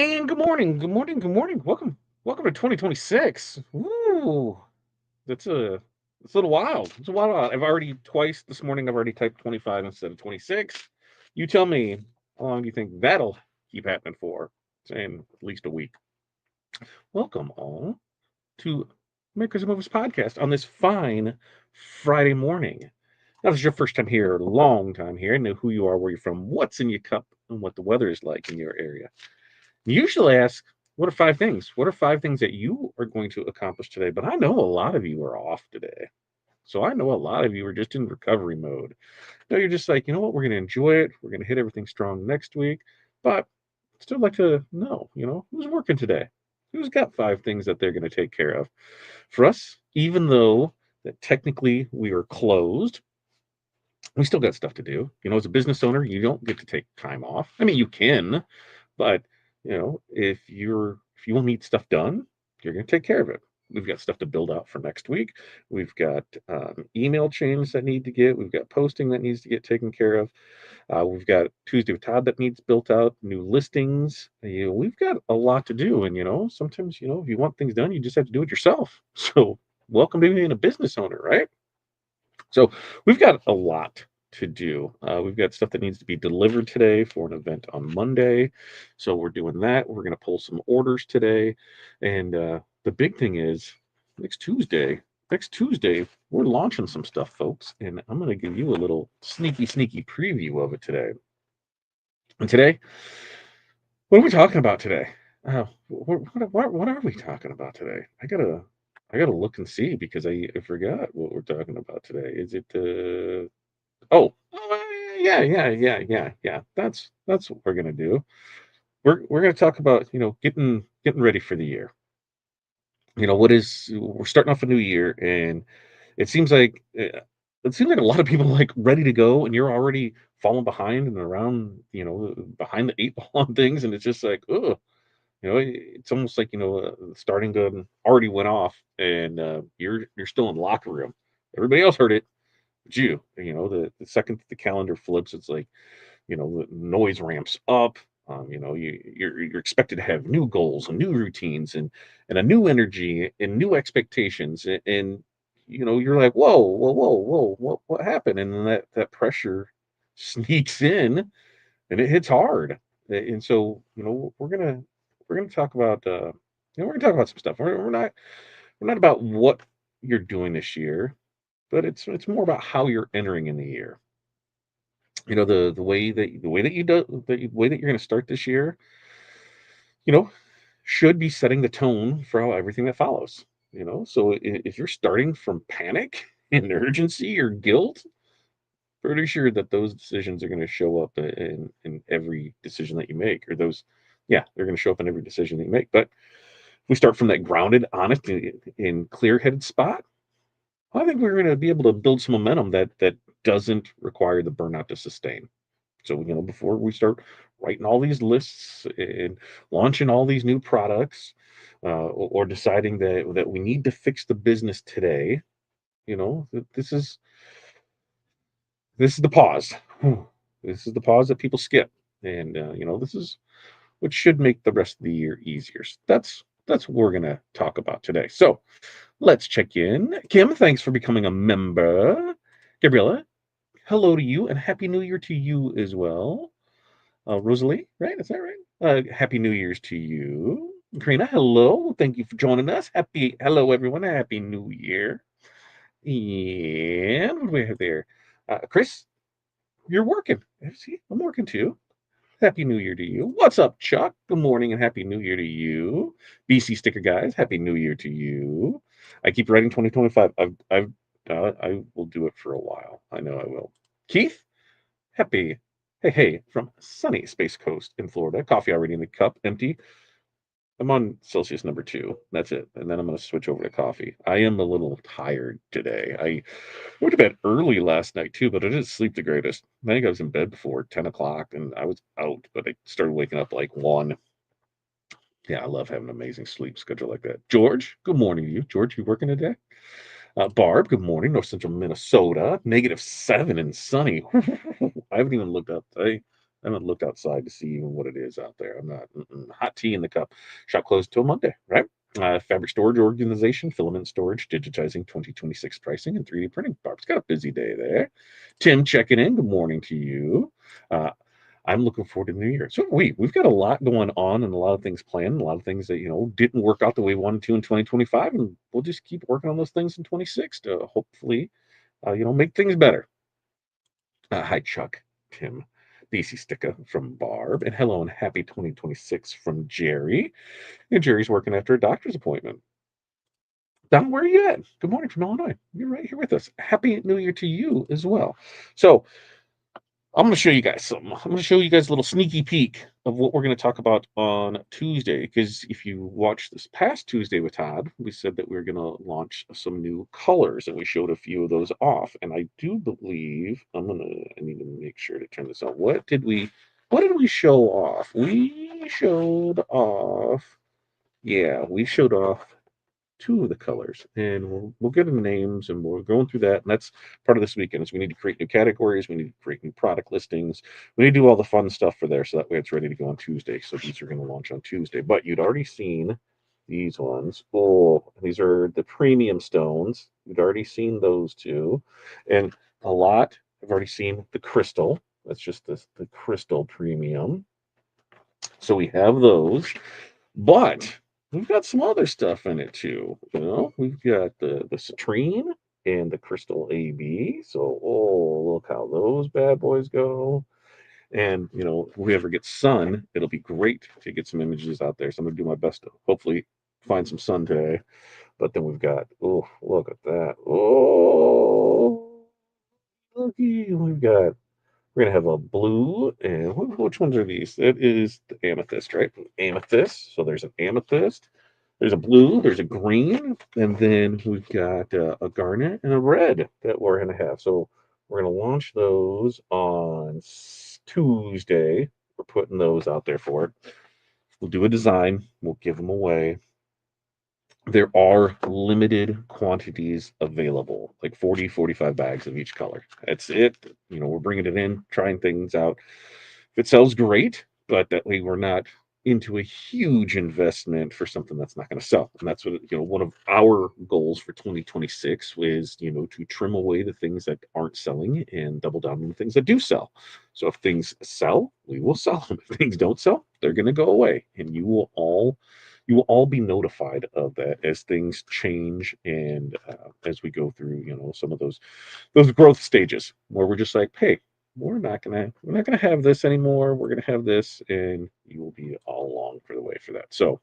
And good morning, good morning, good morning. Welcome to 2026. Woo! That's it's a little wild. It's a wild. I've already twice this morning. I've already typed 25 instead of 26. You tell me how long do you think that'll keep happening for? Saying at least a week. Welcome all to Makers and Movers podcast on this fine Friday morning. Now, if it's your first time here, long time here, know who you are, where you're from, what's in your cup, and what the weather is like in your area. Usually ask, what are five things? What are five things that you are going to accomplish today? But I know a lot of you are off today. So I know a lot of you are just in recovery mode. No, you're just like, you know what? We're going to enjoy it. We're going to hit everything strong next week. But I'd still like to know, who's working today? Who's got five things that they're going to take care of? For us, even though that technically we are closed, we still got stuff to do. As a business owner, you don't get to take time off. I mean, you can, but if you will need stuff done, you're going to take care of it. We've got stuff to build out for next week. We've got email chains that need to get. We've got posting that needs to get taken care of. We've got Tuesday with Todd that needs built out. New listings. We've got a lot to do, and sometimes if you want things done, you just have to do it yourself. So welcome to being a business owner, right? So we've got a lot to do. We've got stuff that needs to be delivered today for an event on Monday. So we're doing that. We're going to pull some orders today. And the big thing is next Tuesday, we're launching some stuff, folks. And I'm going to give you a little sneaky preview of it today. And today, what are we talking about today? What are we talking about today? I gotta look and see because I forgot what we're talking about today. Is it yeah. That's what we're gonna do. We're gonna talk about getting ready for the year. We're starting off a new year, and it seems like a lot of people like ready to go, and you're already falling behind and around behind the eight ball on things, and it's just like it's almost like starting gun already went off, and you're still in the locker room. Everybody else heard it, but the second the calendar flips, it's like the noise ramps up. You're expected to have new goals and new routines and a new energy and new expectations, and you're like, whoa, what happened? And then that pressure sneaks in and it hits hard. And so we're gonna talk about we're gonna talk about some stuff. We're not about what you're doing this year, but it's more about how you're entering in the year. The way that you do the way that you're going to start this year, you know, should be setting the tone for how everything that follows. So if you're starting from panic and urgency or guilt, pretty sure that those decisions are going to show up in every decision that you make, or yeah, they're going to show up in every decision that you make. But if we start from that grounded, honest, and clear-headed spot, I think we're going to be able to build some momentum that doesn't require the burnout to sustain. So, before we start writing all these lists and launching all these new products, or deciding that we need to fix the business today, this is the pause. Whew. This is the pause that people skip, and this is what should make the rest of the year easier. So that's what we're gonna talk about today. So let's check in. Kim, thanks for becoming a member. Gabriella, hello to you, and happy New Year to you as well. Rosalie, right? Is that right? Happy New Year's to you. Karina, hello. Thank you for joining us. Hello, everyone. Happy New Year. And what do we have there? Chris, you're working. See, I'm working too. Happy New Year to you. What's up, Chuck? Good morning and Happy New Year to you. BC Sticker Guys, Happy New Year to you. I keep writing 2025. I will do it for a while. I know I will. Keith, happy. Hey, from sunny Space Coast in Florida. Coffee already in the cup, empty. I'm on Celsius number 2. That's it. And then I'm going to switch over to coffee. I am a little tired today. I went to bed early last night too, but I didn't sleep the greatest. I think I was in bed before 10 o'clock and I was out, but I started waking up like 1. Yeah, I love having an amazing sleep schedule like that. George, good morning to you. George, you working today? Barb, good morning. North Central Minnesota, -7 and sunny. I haven't even looked up today. I haven't looked outside to see even what it is out there. I'm not hot tea in the cup. Shop closed till Monday, right? Fabric storage organization, filament storage, digitizing 2026 pricing and 3D printing. Barb's got a busy day there. Tim checking in. Good morning to you. Uh, I'm looking forward to the new year. So we've got a lot going on and a lot of things planned, a lot of things that didn't work out the way we wanted to in 2025, and we'll just keep working on those things in 26 to hopefully make things better. Hi, Chuck, Tim, DC Sticka from Barb, and hello and happy 2026 from Jerry. And Jerry's working after a doctor's appointment. Don, where are you at? Good morning from Illinois. You're right here with us. Happy New Year to you as well. So I'm going to show you guys something. I'm going to show you guys a little sneaky peek of what we're going to talk about on Tuesday. Because if you watched this past Tuesday with Todd, we said that we were going to launch some new colors, and we showed a few of those off. And I do believe I need to make sure to turn this on. What did we show off? We showed off. Yeah, we showed off two of the colors, and we'll get into names, and we're going through that. And that's part of this weekend is we need to create new categories, we need to create new product listings, we need to do all the fun stuff for there, so that way it's ready to go on Tuesday. So these are going to launch on Tuesday, but you'd already seen these ones. Oh, these are the premium stones. You'd already seen those two, and a lot I've already seen the crystal. That's just the crystal premium. So we have those. But we've got some other stuff in it too. We've got the citrine and the crystal AB. So, oh, look how those bad boys go. And if we ever get sun, it'll be great to get some images out there. So I'm gonna do my best to hopefully find some sun today. But then we've got, oh, look at that. Oh, looky, we're gonna have a blue, and which ones are these? It is the amethyst, right? Amethyst. So there's an amethyst. There's a blue. There's a green, and then we've got a garnet and a red that we're gonna have. So we're gonna launch those on Tuesday. We're putting those out there for it. We'll do a design. We'll give them away. There are limited quantities available, like 40, 45 bags of each color. That's it. We're bringing it in, trying things out. If it sells, great, but that way we're not into a huge investment for something that's not going to sell. And that's what, one of our goals for 2026 is, to trim away the things that aren't selling and double down on the things that do sell. So if things sell, we will sell them. If things don't sell, they're going to go away, and you will all be notified of that as things change, and as we go through some of those growth stages where we're just like, hey, we're not gonna have this anymore, we're gonna have this, and you will be all along for the way for that. So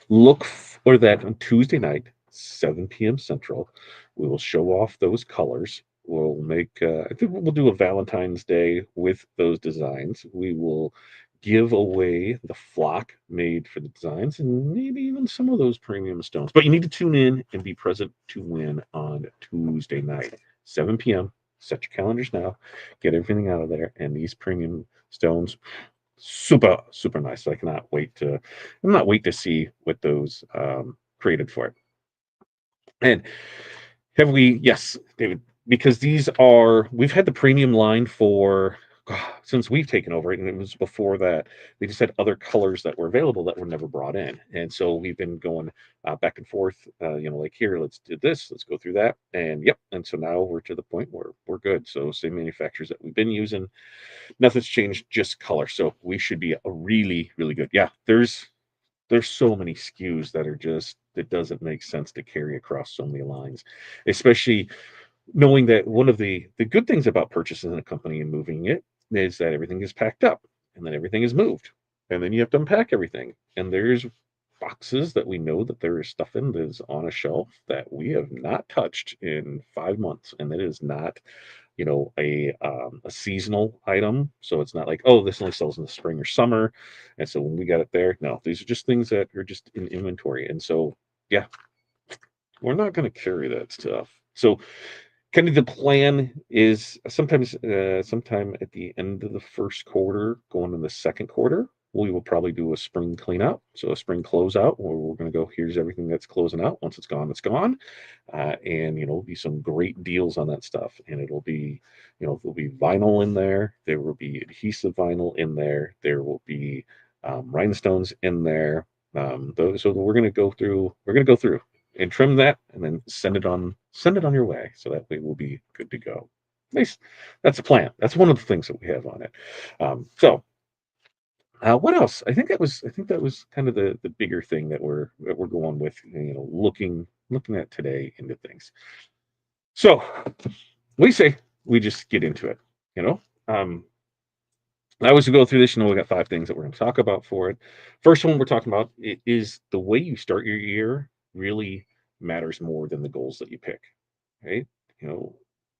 look for that on Tuesday night, 7 p.m. Central. We will show off those colors. We'll make, I think we'll do a Valentine's Day with those designs. We will give away the flock made for the designs and maybe even some of those premium stones. But you need to tune in and be present to win on Tuesday night, 7 p.m. Set your calendars now. Get everything out of there. And these premium stones, super, super nice. So I'm not wait to see what those created for it. And have we? Yes, David, because we've had the premium line for since we've taken over it, and it was before that. They just had other colors that were available that were never brought in, and so we've been going back and forth. Like here, let's do this, let's go through that, and yep. And so now we're to the point where we're good. So same manufacturers that we've been using, nothing's changed, just color. So we should be a really, really good. Yeah, there's so many SKUs that are just that doesn't make sense to carry across so many lines, especially knowing that one of the good things about purchasing a company and moving it is that everything is packed up and then everything is moved, and then you have to unpack everything, and there's boxes that we know that there is stuff in that is on a shelf that we have not touched in 5 months, and that is not a seasonal item. So it's not like, oh, this only sells in the spring or summer. And so when we got it there, no, these are just things that are just in inventory. And so, yeah, we're not going to carry that stuff. So kind of the plan is sometime at the end of the first quarter, going in the second quarter, we will probably do a spring cleanout. So a spring closeout where we're going to go, here's everything that's closing out. Once it's gone, it's gone. And, be some great deals on that stuff. And it'll be, there'll be vinyl in there. There will be adhesive vinyl in there. There will be rhinestones in there. So we're going to go through and trim that and then send it on your way. So that way we'll be good to go. Nice. That's a plan. That's one of the things that we have on it. What else? I think that was kind of the bigger thing that we're going with. Looking at today into things. So we say we just get into it. You know, um, I was to go through this. We got 5 things that we're going to talk about for it. First one we're talking about is the way you start your year really matters more than the goals that you pick. Right? You know,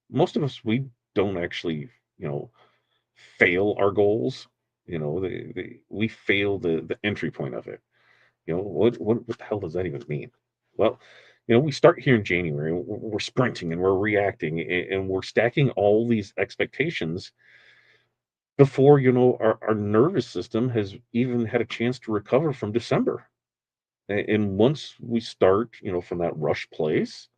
most of us we don't actually you know fail our goals. We fail the entry point of it. What the hell does that even mean? Well, we start here in January. We're sprinting and we're reacting and we're stacking all these expectations before our nervous system has even had a chance to recover from December. And once we start, from that rush place,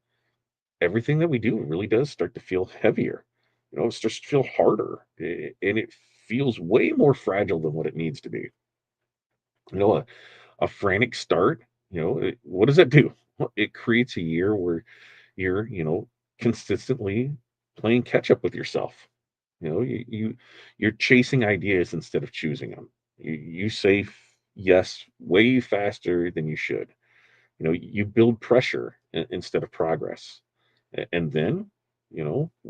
everything that we do really does start to feel heavier. It starts to feel harder, and it feels way more fragile than what it needs to be. A frantic start, what does that do? Well, it creates a year where you're, consistently playing catch up with yourself. You're chasing ideas instead of choosing them. You say yes way faster than you should. You build pressure instead of progress. And then,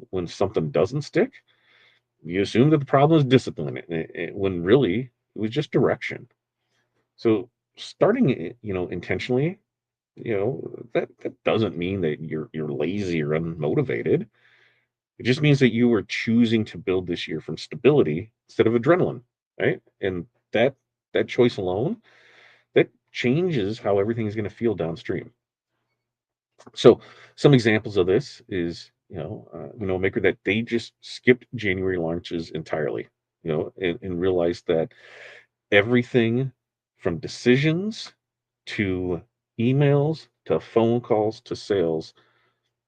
when something doesn't stick, you assume that the problem is discipline, when really it was just direction. So starting, intentionally, that doesn't mean that you're lazy or unmotivated. It just means that you are choosing to build this year from stability instead of adrenaline, right? And that that choice alone, that changes how everything is going to feel downstream. So some examples of this is, maker that they just skipped January launches entirely, and realized that everything from decisions to emails to phone calls to sales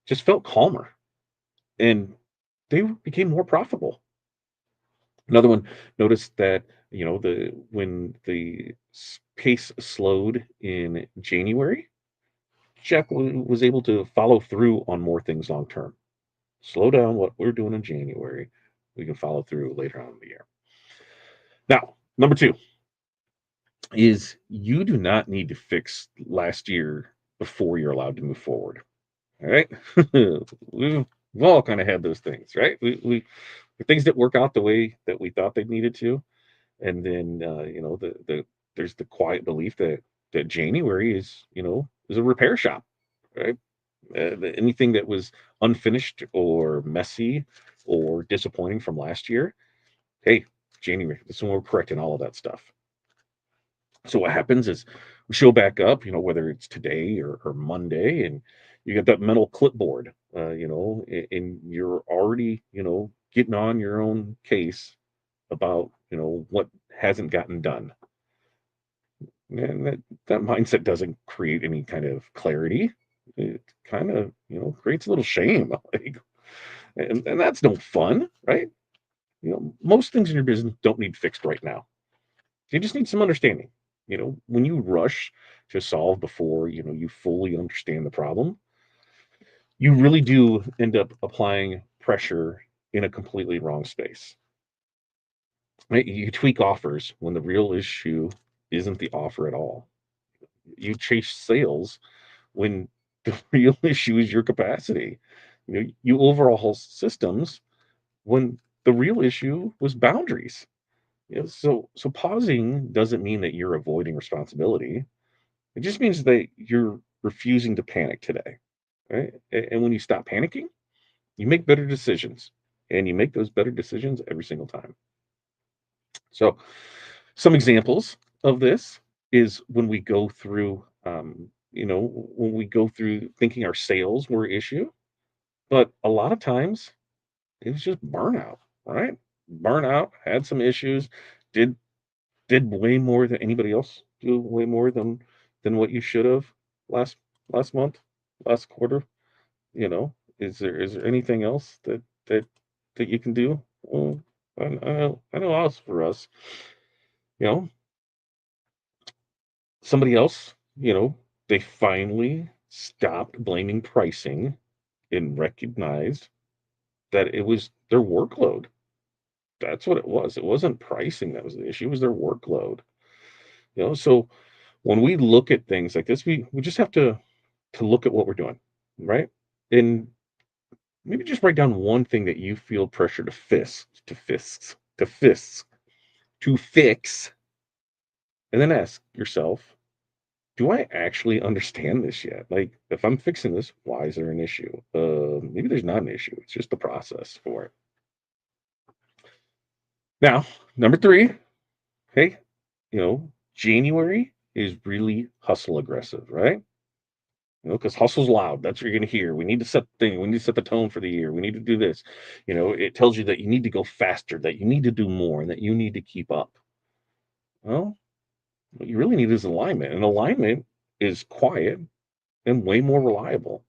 just felt calmer and they became more profitable. Another one noticed that, the when the pace slowed in January, Jack was able to follow through on more things long term. Slow down what we're doing in January. We can follow through later on in the year. Now, number two is you do not need to fix last year before you're allowed to move forward. All right. we've, we've all kind of had those things, right? Things that work out the way that we thought they needed to. And then, there's the quiet belief that January is a repair shop, right? Anything that was unfinished or messy or disappointing from last year, hey, January, this one we're correcting all of that stuff. So what happens is we show back up, whether it's today or Monday, and you got that mental clipboard, and you're already, getting on your own case about, what hasn't gotten done. And that mindset doesn't create any kind of clarity. It kind of, creates a little shame. Like, and that's no fun, right? Most things in your business don't need fixed right now. You just need some understanding. When you rush to solve before, you fully understand the problem, you really do end up applying pressure in a completely wrong space. Right? You tweak offers when the real issue isn't the offer at all. You chase sales when the real issue is your capacity. You overhaul systems when the real issue was boundaries. So pausing doesn't mean that you're avoiding responsibility. It just means that you're refusing to panic today, right? And when you stop panicking, you make better decisions, and you make those better decisions every single time. So, some examples of this is when we go through thinking our sales were an issue, but a lot of times it was just burnout, right? Burnout, had some issues, did did way more than anybody else do way more than what you should have last last month, last quarter? You know, is there anything else that you can do? Well, I know else for us, you know, somebody else, they finally stopped blaming pricing and recognized that it was their workload. That's what it was. It wasn't pricing that was the issue, it was their workload. So when we look at things like this, we just have to look at what we're doing, right? And maybe just write down one thing that you feel pressure to fix, and then ask yourself, do I actually understand this yet? Like, if I'm fixing this, why is there an issue? Maybe there's not an issue. It's just the process for it. Now, number three, hey, January is really hustle aggressive, right? Because hustle's loud. That's what you're going to hear. We need to set the thing. We need to set the tone for the year. We need to do this. It tells you that you need to go faster, that you need to do more, and that you need to keep up. Well, what you really need is alignment. And alignment is quiet and way more reliable.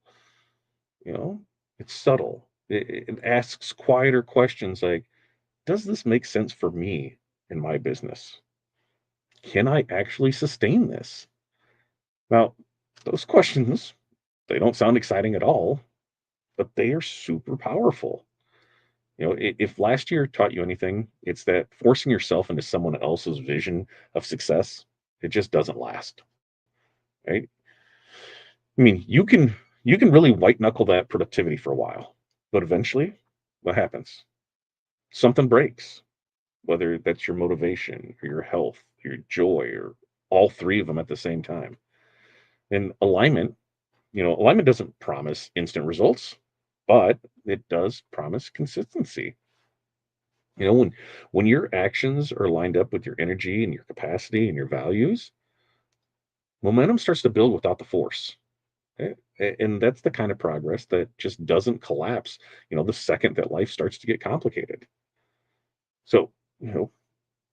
You know, it's subtle. It asks quieter questions like, does this make sense for me in my business? Can I actually sustain this? Now, those questions, they don't sound exciting at all, but they are super powerful. If last year taught you anything, it's that forcing yourself into someone else's vision of success, it just doesn't last, right? I mean, you can really white knuckle that productivity for a while, but eventually, what happens? Something breaks, whether that's your motivation or your health, your joy, or all three of them at the same time. And alignment doesn't promise instant results, but it does promise consistency. When your actions are lined up with your energy and your capacity and your values, momentum starts to build without the force. And that's the kind of progress that just doesn't collapse, the second that life starts to get complicated. So, you know,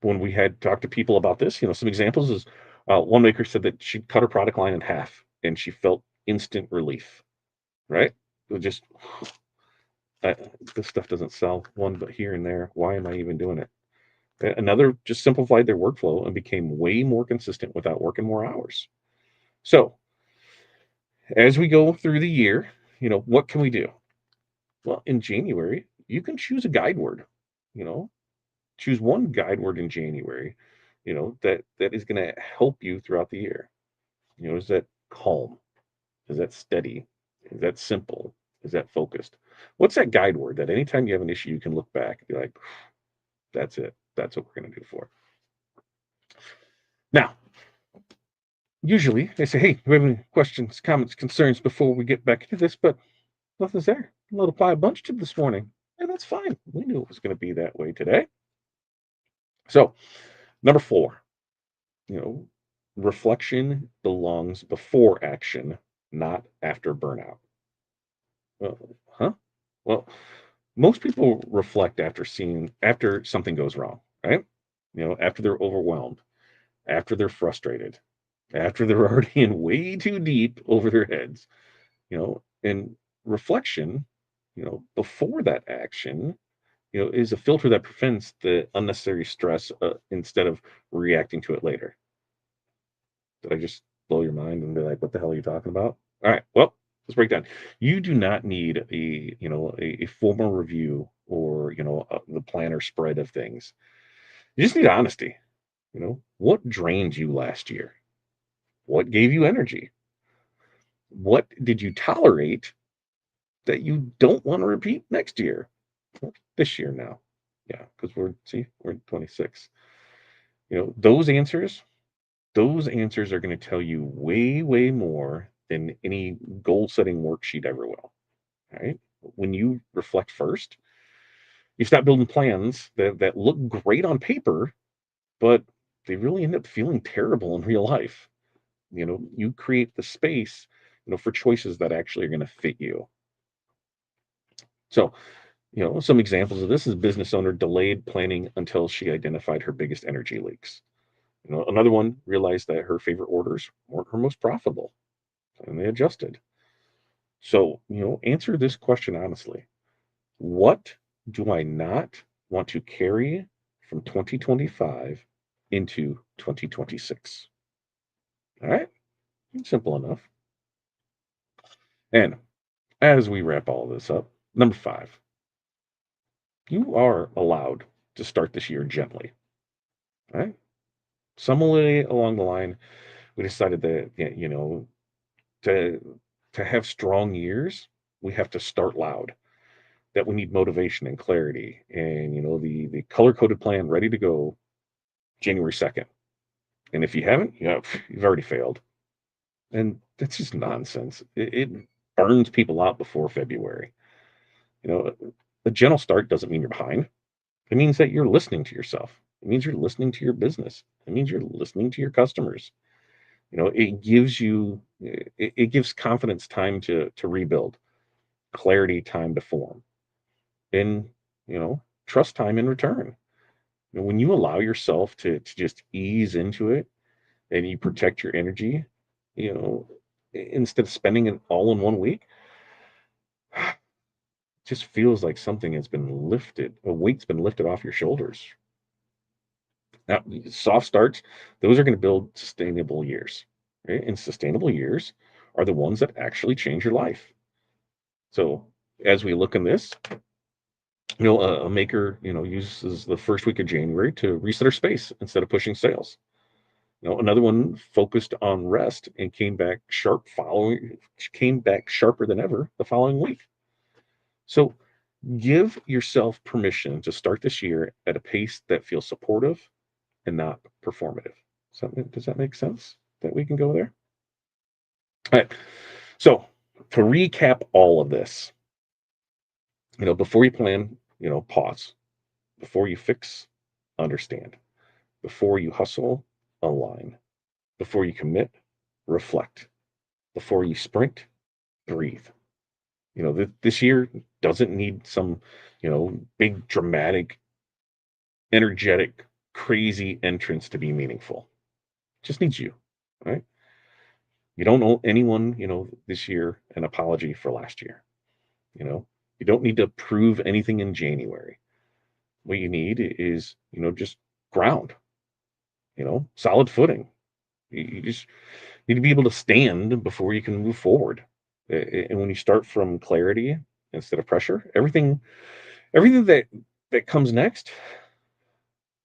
when we had talked to people about this, some examples is one maker said that she cut her product line in half and she felt instant relief, right? It was just, I, this stuff doesn't sell one, but here and there. Why am I even doing it? Another just simplified their workflow and became way more consistent without working more hours. So, as we go through the year, what can we do? Well, in January, you can choose a guide word. You know, choose one guide word in January. That is going to help you throughout the year. Is that calm? Is that steady? Is that simple? Is that focused? What's that guide word that anytime you have an issue, you can look back and be like, that's it. That's what we're going to do for it. Now, usually they say, hey, do we have any questions, comments, concerns before we get back into this? But nothing's there. A little pie bunch tip this morning. And that's fine. We knew it was going to be that way today. So, number four, you know, reflection belongs before action, not after burnout. Huh? Well, most people reflect after something goes wrong, right? After they're overwhelmed, after they're frustrated, after they're already in way too deep over their heads, and reflection, before that action, is a filter that prevents the unnecessary stress instead of reacting to it later. Did I just blow your mind and be like, what the hell are you talking about? All right, well, let's break down. You do not need a formal review or, the planner spread of things. You just need honesty. What drained you last year? What gave you energy? What did you tolerate that you don't want to repeat next year? Well, this year now. Yeah, because we're in 26. Those answers are going to tell you way, way more than any goal setting worksheet ever will. Right? When you reflect first, you stop building plans that look great on paper, but they really end up feeling terrible in real life. You create the space, for choices that actually are going to fit you. So, some examples of this is business owner delayed planning until she identified her biggest energy leaks. Another one realized that her favorite orders weren't her most profitable, and they adjusted. So, answer this question honestly. What do I not want to carry from 2025 into 2026? All right, simple enough. And as we wrap all this up, number five, you are allowed to start this year gently. All right. Somewhere along the line, we decided that, yeah, to have strong years, we have to start loud. That we need motivation and clarity, and the color coded plan ready to go January 2nd. And if you haven't, you've already failed. And that's just nonsense. It burns people out before February. You know, a gentle start doesn't mean you're behind. It means that you're listening to yourself. It means you're listening to your business. It means you're listening to your customers. It gives confidence time to rebuild, clarity time to form, and trust time in return. When you allow yourself to just ease into it and you protect your energy, you know, instead of spending it all in one week, it just feels like something has been lifted, a weight's been lifted off your shoulders. Now, soft starts, those are going to build sustainable years, right? And sustainable years are the ones that actually change your life. So as we look in this, a maker, uses the first week of January to reset her space instead of pushing sales. Another one focused on rest and came back sharper than ever the following week. So give yourself permission to start this year at a pace that feels supportive and not performative. Does that make sense that we can go there? All right. So to recap all of this, before you plan, pause. Before you fix, understand. Before you hustle, align. Before you commit, reflect. Before you sprint, breathe. This year doesn't need some, big, dramatic, energetic, crazy entrance to be meaningful. It just needs you, right? You don't owe anyone, this year an apology for last year. You know, you don't need to prove anything in January. What you need is, just ground, solid footing. You just need to be able to stand before you can move forward. And when you start from clarity instead of pressure, everything that comes next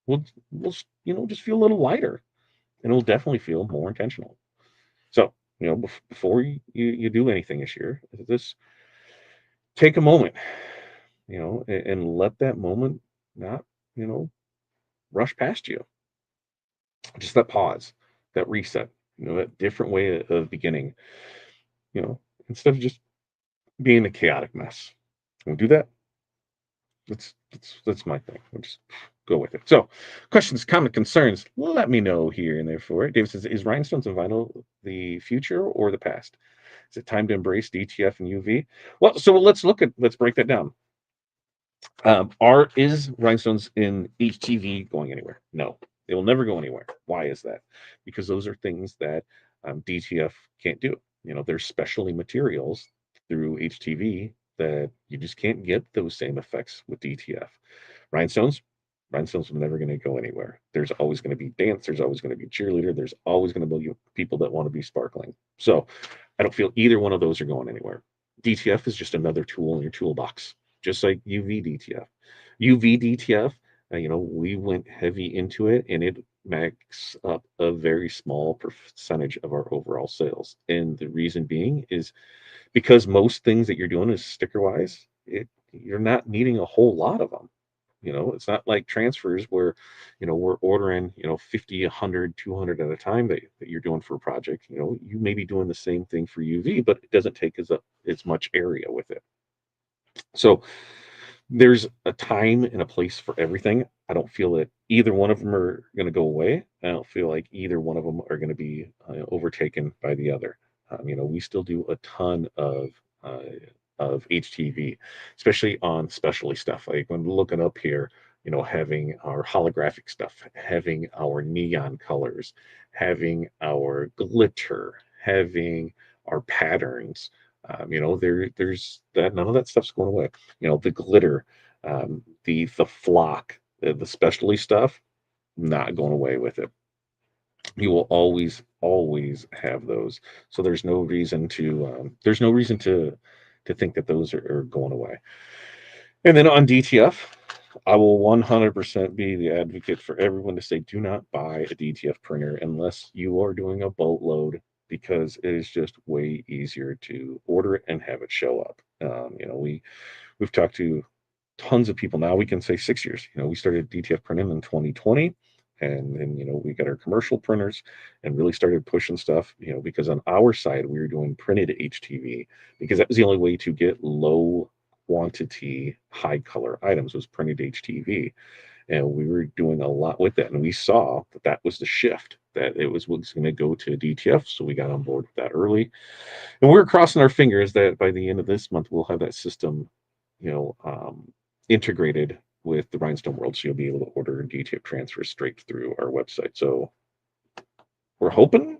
will just feel a little lighter, and it'll definitely feel more intentional. So before you do anything this year, just take a moment, and let that moment not you know rush past you. Just that pause, that reset, that different way of beginning. You know, instead of just being a chaotic mess. We'll do that. That's my thing. We'll just go with it. So, questions, comment, concerns. Let me know here and there for it. David says, "Is rhinestones and vinyl the future or the past? Is it time to embrace DTF and UV?" Well, so let's break that down. Is rhinestones in HTV going anywhere? No, they will never go anywhere. Why is that? Because those are things that DTF can't do. There's specialty materials through HTV that you just can't get those same effects with DTF. Rhinestones, rhinestones are never going to go anywhere. There's always going to be dance. There's always going to be cheerleader. There's always going to be people that want to be sparkling. So I don't feel either one of those are going anywhere. DTF is just another tool in your toolbox, just like UV DTF. UV DTF, we went heavy into it, and it makes up a very small percentage of our overall sales. And the reason being is because most things that you're doing is sticker wise, you're not needing a whole lot of them. It's not like transfers where, we're ordering, 50, 100, 200 at a time that you're doing for a project. You may be doing the same thing for UV, but it doesn't take as much area with it. So there's a time and a place for everything. I don't feel that either one of them are going to go away. I don't feel like either one of them are going to be overtaken by the other. We still do a ton uh, of HTV, especially on specialty stuff. Like when looking up here, having our holographic stuff, having our neon colors, having our glitter, having our patterns. There's that none of that stuff's going away. The glitter, the flock, the specialty stuff, not going away with it. You will always have those. So there's no reason to think that those are going away. And then on DTF, I will 100% be the advocate for everyone to say, do not buy a DTF printer unless you are doing a boatload, because it is just way easier to order it and have it show up. We've talked to tons of people now. We can say 6 years. We started DTF printing in 2020, and then we got our commercial printers and really started pushing stuff. Because on our side we were doing printed HTV, because that was the only way to get low quantity high color items, was printed HTV. And we were doing a lot with that, and we saw that that was the shift, that it was going to go to DTF. So we got on board with that early, and we're crossing our fingers that by the end of this month we'll have that system, you know, um, integrated with the Rhinestone World, so you'll be able to order DTF transfers straight through our website. So we're hoping,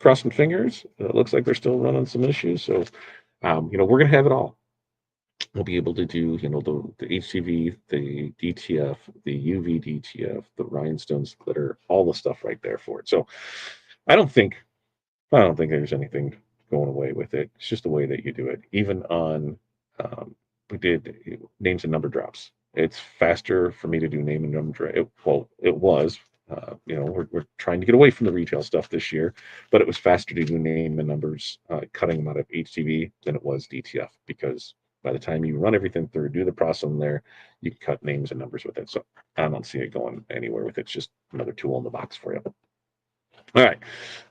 crossing fingers. It looks like they're still running some issues, so we're gonna have it all. We'll be able to do, the HCV, the DTF, the UV DTF, the rhinestones glitter, all the stuff right there for it. So I don't think I don't think there's anything going away with it. It's just the way that you do it. Even on, we did names and number drops. It's faster for me to do name and number. It was. We're trying to get away from the retail stuff this year, but it was faster to do name and numbers, cutting them out of HTV, than it was DTF, because by the time you run everything through, do the process in there, you can cut names and numbers with it. So I don't see it going anywhere with it. It's just another tool in the box for you. All right.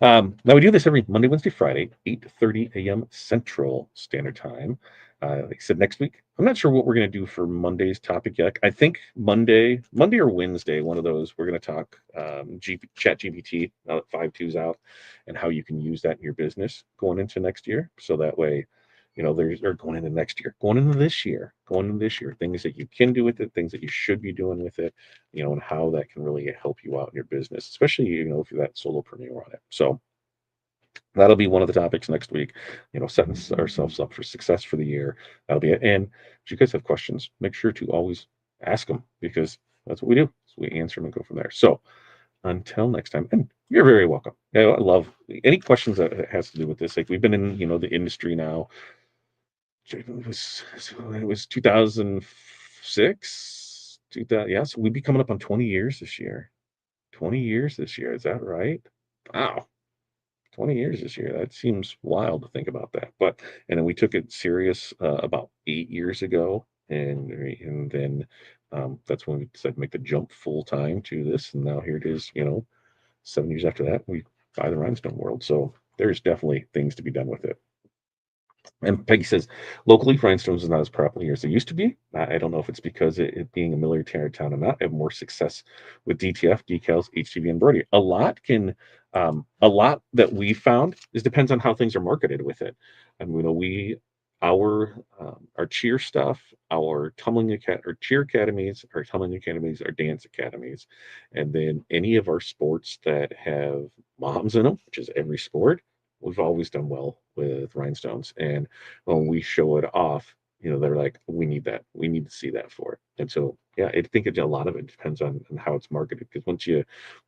Now we do this every Monday, Wednesday, Friday, 8:30 a.m. Central Standard Time. Like I said, next week, I'm not sure what we're going to do for Monday's topic yet. I think Monday or Wednesday, one of those, we're going to talk Chat GPT, now that 5.2's out, and how you can use that in your business going into next year. So that way, there's or going into next year, going into this year, things that you can do with it, things that you should be doing with it, and how that can really help you out in your business, especially, if you're that solopreneur on it. So that'll be one of the topics next week, setting ourselves up for success for the year. That'll be it. And if you guys have questions, make sure to always ask them, because that's what we do. So we answer them and go from there. So until next time, and you're very welcome. Yeah, I love any questions that has to do with this. Like, we've been in, the industry now. It was 2006, 2000. Yeah, so we'd be coming up on 20 years this year. 20 years this year. Is that right? Wow. 20 years this year. That seems wild to think about that. And then we took it serious about 8 years ago. And then that's when we decided to make the jump full time to this. And now here it is, 7 years after that, we buy the Rhinestone World. So there's definitely things to be done with it. And Peggy says, locally, Rhinestones is not as popular as they used to be. I don't know if it's because it being a military town or not. I have more success with DTF, decals, HTV, and embroidery. A lot that we found is depends on how things are marketed with it. And our cheer stuff, our cheer academies, our tumbling academies, our dance academies, and then any of our sports that have moms in them, which is every sport, we've always done well with rhinestones. And when we show it off, they're like, we need that. We need to see that for it. And so, yeah, I think a lot of it depends on how it's marketed. Because once you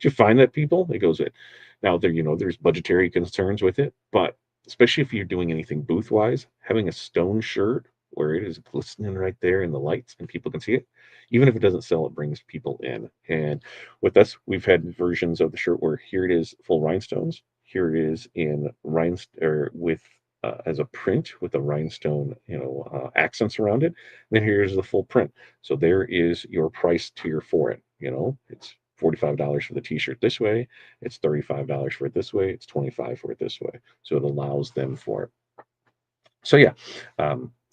find that people, it goes it. Now there's budgetary concerns with it, but especially if you're doing anything booth wise, having a stone shirt where it is glistening right there in the lights and people can see it, even if it doesn't sell, it brings people in. And with us, we've had versions of the shirt where here it is full rhinestones, here it is in rhinestone, or with as a print with the rhinestone, accents around it. And then here's the full print. So there is your price tier for it. It's $45 for the t-shirt this way, it's $35 for it this way, it's 25 for it this way. So it allows them for it. So yeah,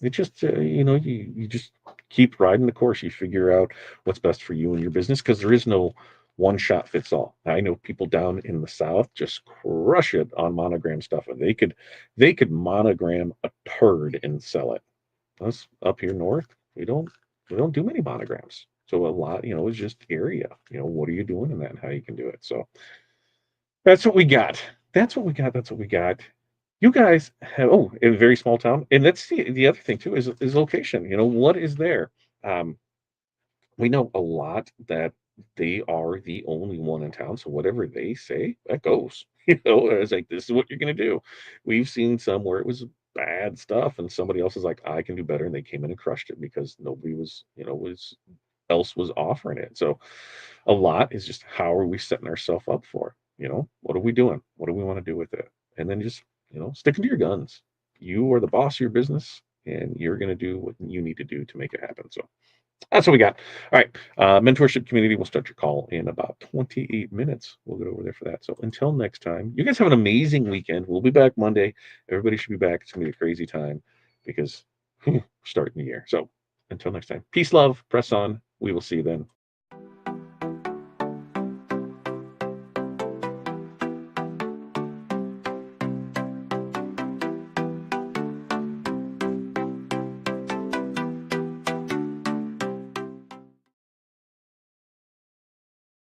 it just you just keep riding the course. You figure out what's best for you and your business, because there is no one shot fits all. I know people down in the South just crush it on monogram stuff, and they could monogram a turd and sell it. Us up here north, we don't We don't do many monograms. So a lot, is just area. What are you doing in that and how you can do it. So that's what we got. That's what we got. That's what we got. You guys have in a very small town, and that's the other thing too is location. What is there? Um, we know a lot that they are the only one in town, so whatever they say, that goes. It's like, "This is what you're gonna do." We've seen some where it was bad stuff, and somebody else is like, "I can do better," and they came in and crushed it because nobody was offering it. So, a lot is just how are we setting ourselves up for? What are we doing? What do we wanna do with it? And then just, sticking to your guns. You are the boss of your business, and you're gonna do what you need to do to make it happen, so that's what we got. All right. Mentorship community will start your call in about 28 minutes. We'll get over there for that. So until next time, you guys have an amazing weekend. We'll be back Monday. Everybody should be back. It's going to be a crazy time because we're starting the year. So until next time, peace, love, press on. We will see you then.